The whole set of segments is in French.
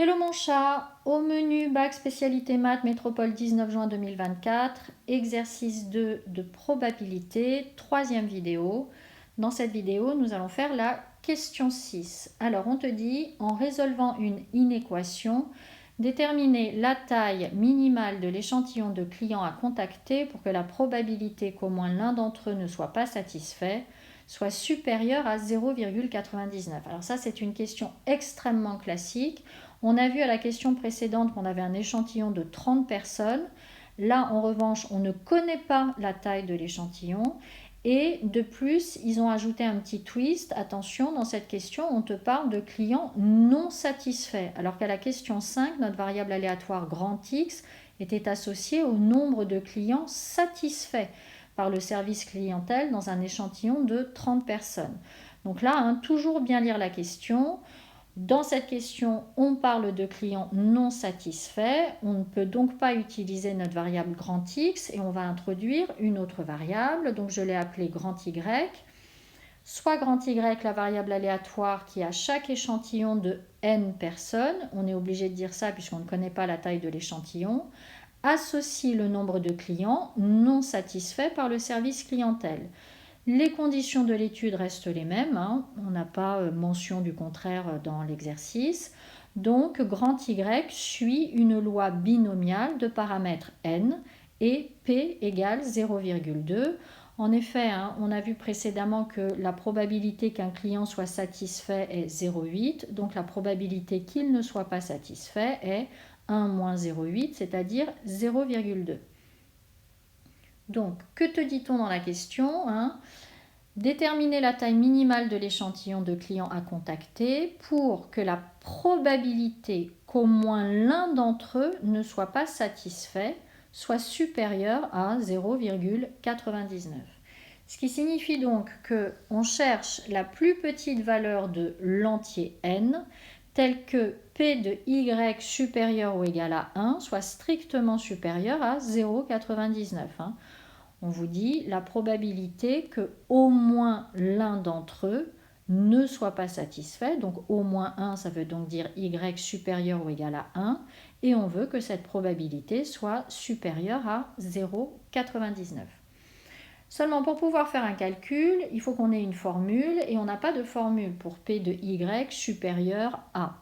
Hello mon chat, au menu bac spécialité maths métropole 19 juin 2024, exercice 2 de probabilité, troisième vidéo. Dans cette vidéo, nous allons faire la question 6. Alors on te dit, en résolvant une inéquation, déterminer la taille minimale de l'échantillon de clients à contacter pour que la probabilité qu'au moins l'un d'entre eux ne soit pas satisfait soit supérieure à 0,99. Alors ça, c'est une question extrêmement classique. On a vu à la question précédente qu'on avait un échantillon de 30 personnes. Là, en revanche, on ne connaît pas la taille de l'échantillon. Et de plus, ils ont ajouté un petit twist. Attention, dans cette question, on te parle de clients non satisfaits. Alors qu'à la question 5, notre variable aléatoire grand X était associée au nombre de clients satisfaits par le service clientèle dans un échantillon de 30 personnes. Donc là, toujours bien lire la question. Dans cette question, on parle de clients non satisfaits. On ne peut donc pas utiliser notre variable grand X et on va introduire une autre variable. Donc je l'ai appelée grand Y. Soit grand Y, la variable aléatoire qui a chaque échantillon de n personnes. On est obligé de dire ça puisqu'on ne connaît pas la taille de l'échantillon. Associe le nombre de clients non satisfaits par le service clientèle. Les conditions de l'étude restent les mêmes, on n'a pas mention du contraire dans l'exercice. Donc, grand Y suit une loi binomiale de paramètres n et P égale 0,2. En effet, on a vu précédemment que la probabilité qu'un client soit satisfait est 0,8, donc la probabilité qu'il ne soit pas satisfait est 1 moins 0,8, c'est-à-dire 0,2. Donc, que te dit-on dans la question Déterminer la taille minimale de l'échantillon de clients à contacter pour que la probabilité qu'au moins l'un d'entre eux ne soit pas satisfait soit supérieure à 0,99. Ce qui signifie donc qu'on cherche la plus petite valeur de l'entier n, telle que P de y supérieur ou égal à 1 soit strictement supérieur à 0,99. On vous dit la probabilité que au moins l'un d'entre eux ne soit pas satisfait. Donc au moins 1, ça veut donc dire y supérieur ou égal à 1. Et on veut que cette probabilité soit supérieure à 0,99. Seulement pour pouvoir faire un calcul, il faut qu'on ait une formule et on n'a pas de formule pour P de y supérieur à.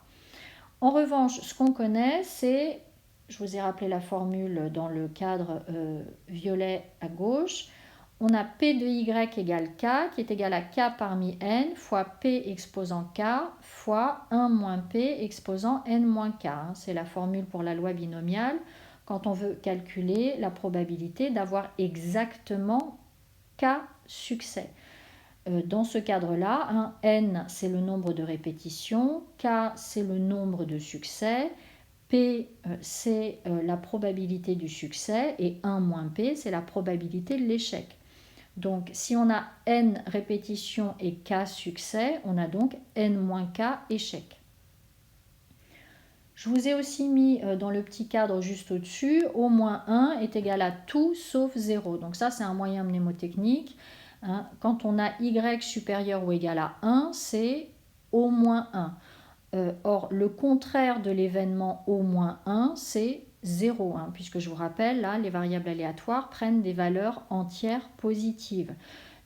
En revanche, ce qu'on connaît, c'est, je vous ai rappelé la formule dans le cadre violet à gauche, on a P de y égale k, qui est égal à k parmi n, fois P exposant k, fois 1 moins P exposant n moins k. C'est la formule pour la loi binomiale, quand on veut calculer la probabilité d'avoir exactement k succès. Dans ce cadre-là, n c'est le nombre de répétitions, k c'est le nombre de succès, p c'est la probabilité du succès et 1 moins p c'est la probabilité de l'échec. Donc si on a n répétitions et k succès, on a donc n moins k échec. Je vous ai aussi mis dans le petit cadre juste au-dessus, au moins 1 est égal à tout sauf 0. Donc ça c'est un moyen mnémotechnique. Quand on a y supérieur ou égal à 1, c'est au moins 1. Or, le contraire de l'événement au moins 1, c'est 0, puisque je vous rappelle, là, les variables aléatoires prennent des valeurs entières positives.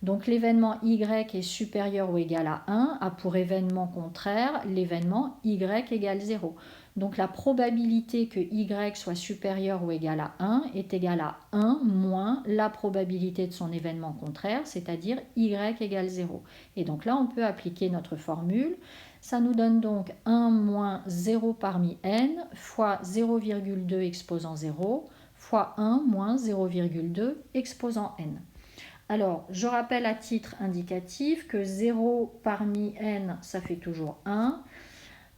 Donc l'événement y est supérieur ou égal à 1 a pour événement contraire l'événement y égale 0. Donc la probabilité que y soit supérieur ou égal à 1 est égale à 1 moins la probabilité de son événement contraire, c'est-à-dire y égale 0. Et donc là, on peut appliquer notre formule. Ça nous donne donc 1 moins 0 parmi n fois 0,2 exposant 0 fois 1 moins 0,2 exposant n. Alors, je rappelle à titre indicatif que 0 parmi n, ça fait toujours 1.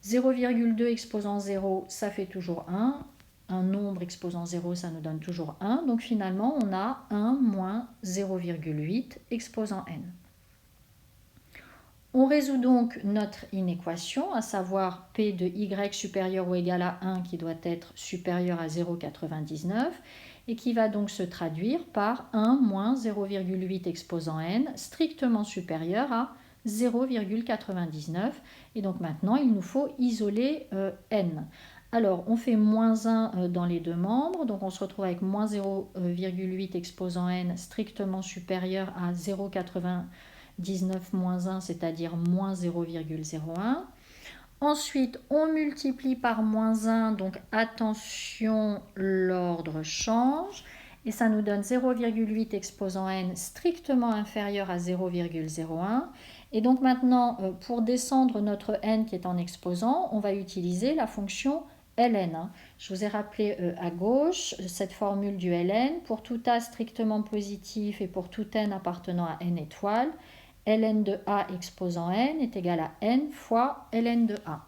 0,2 exposant 0, ça fait toujours 1. Un nombre exposant 0, ça nous donne toujours 1. Donc finalement, on a 1 moins 0,8 exposant n. On résout donc notre inéquation, à savoir P de y supérieur ou égal à 1 qui doit être supérieur à 0,99 et qui va donc se traduire par 1 moins 0,8 exposant n strictement supérieur à 0,99. Et donc maintenant, il nous faut isoler n. Alors, on fait moins 1 dans les deux membres, donc on se retrouve avec moins 0,8 exposant n strictement supérieur à 0,99 moins 1, c'est-à-dire moins 0,01. Ensuite, on multiplie par moins 1, donc attention, l'ordre change. Et ça nous donne 0,8 exposant n strictement inférieur à 0,01. Et donc maintenant, pour descendre notre n qui est en exposant, on va utiliser la fonction ln. Je vous ai rappelé à gauche cette formule du ln. Pour tout a strictement positif et pour tout n appartenant à n étoiles, ln de a exposant n est égal à n fois ln de a.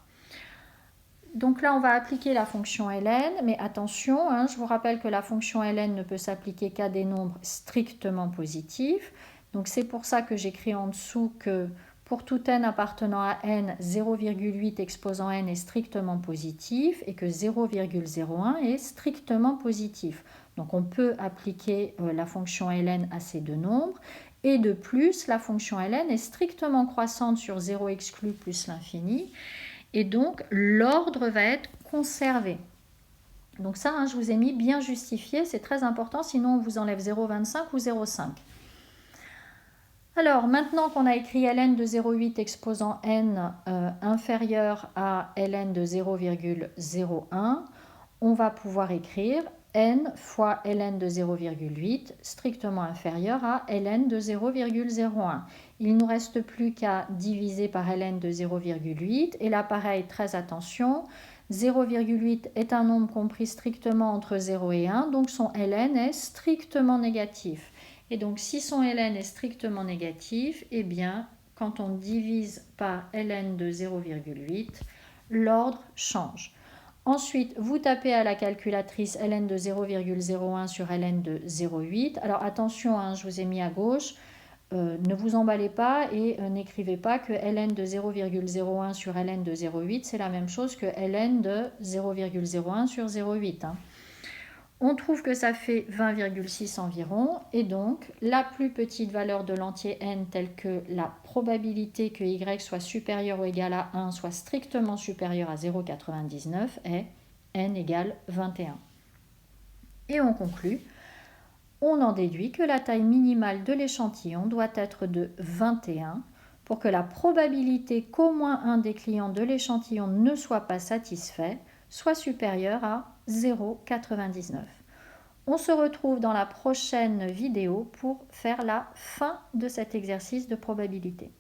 Donc là, on va appliquer la fonction ln, mais attention, je vous rappelle que la fonction ln ne peut s'appliquer qu'à des nombres strictement positifs. Donc c'est pour ça que j'écris en dessous que pour tout n appartenant à n, 0,8 exposant n est strictement positif et que 0,01 est strictement positif. Donc on peut appliquer la fonction ln à ces deux nombres. Et de plus, la fonction ln est strictement croissante sur 0 exclu plus l'infini. Et donc, l'ordre va être conservé. Donc ça, je vous ai mis bien justifié, c'est très important, sinon on vous enlève 0,25 ou 0,5. Alors, maintenant qu'on a écrit ln de 0,8 exposant n inférieur à ln de 0,01, on va pouvoir écrire n fois ln de 0,8 strictement inférieur à ln de 0,01. Il ne nous reste plus qu'à diviser par ln de 0,8 et là pareil, très attention, 0,8 est un nombre compris strictement entre 0 et 1, donc son ln est strictement négatif. Et donc si son ln est strictement négatif, eh bien quand on divise par ln de 0,8, l'ordre change. Ensuite, vous tapez à la calculatrice ln de 0,01 sur ln de 0,8. Alors attention, je vous ai mis à gauche, ne vous emballez pas et n'écrivez pas que ln de 0,01 sur ln de 0,8, c'est la même chose que ln de 0,01 sur 0,8. On trouve que ça fait 20,6 environ, et donc la plus petite valeur de l'entier n telle que la probabilité que y soit supérieur ou égal à 1 soit strictement supérieur à 0,99 est n égale 21. Et on conclut, on en déduit que la taille minimale de l'échantillon doit être de 21 pour que la probabilité qu'au moins un des clients de l'échantillon ne soit pas satisfait soit supérieure à 0,99. On se retrouve dans la prochaine vidéo pour faire la fin de cet exercice de probabilité.